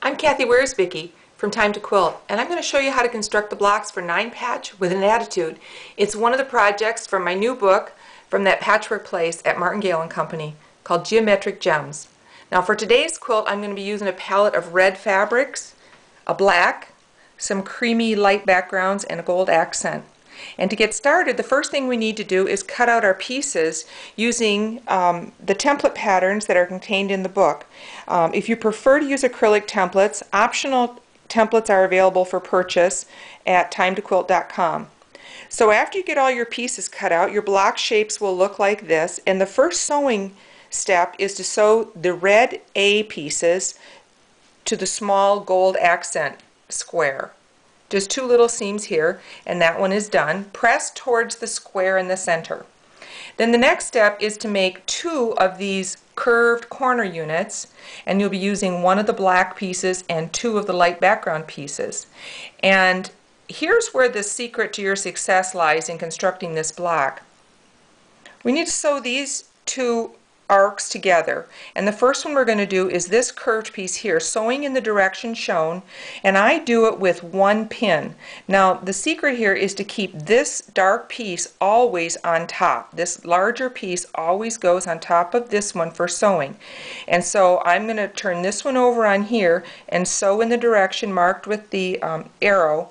I'm Cathy Wierzbicki from Time to Quilt, and I'm going to show you how to construct the blocks for 9 Patch with an Attitude. It's one of the projects from my new book from That Patchwork Place at Martingale Co called Geometric Gems. Now for today's quilt I'm going to be using a palette of red fabrics, a black, some creamy light backgrounds, and a gold accent. And to get started, the first thing we need to do is cut out our pieces using the template patterns that are contained in the book. If you prefer to use acrylic templates, optional templates are available for purchase at timetoquilt.com. So after you get all your pieces cut out, your block shapes will look like this, and the first sewing step is to sew the red A pieces to the small gold accent square. Just 2 little seams here, and that one is done. Press towards the square in the center. Then the next step is to make 2 of these curved corner units, and you'll be using 1 of the black pieces and 2 of the light background pieces. And here's where the secret to your success lies in constructing this block. We need to sew these 2 arcs together, and the first one we're going to do is this curved piece here, sewing in the direction shown, and I do it with 1 pin. Now the secret here is to keep this dark piece always on top. This larger piece always goes on top of this one for sewing, and so I'm going to turn this one over on here and sew in the direction marked with the arrow.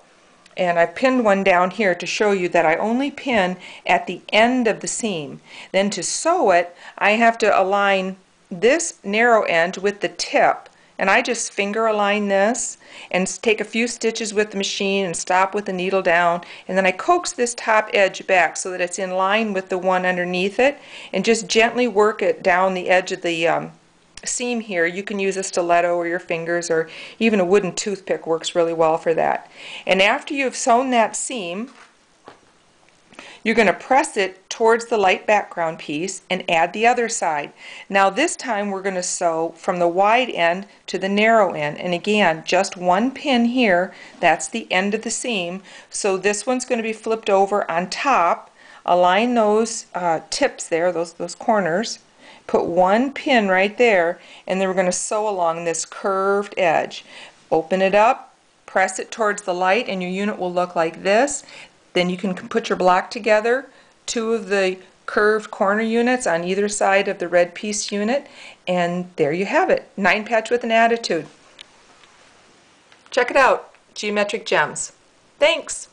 And I pinned one down here to show you that I only pin at the end of the seam. Then to sew it, I have to align this narrow end with the tip. And I just finger align this and take a few stitches with the machine and stop with the needle down. And then I coax this top edge back so that it's in line with the one underneath it, and just gently work it down the edge of the seam here. You can use a stiletto or your fingers, or even a wooden toothpick works really well for that. And after you've sewn that seam, you're going to press it towards the light background piece and add the other side. Now this time we're going to sew from the wide end to the narrow end, and again just 1 pin here, that's the end of the seam. So this one's going to be flipped over on top. Align those tips there, those corners. Put 1 pin right there, and then we're going to sew along this curved edge. Open it up, press it towards the light, and your unit will look like this. Then you can put your block together, 2 of the curved corner units on either side of the red piece unit, and there you have it. 9 Patch with an Attitude. Check it out, Geometric Gems. Thanks!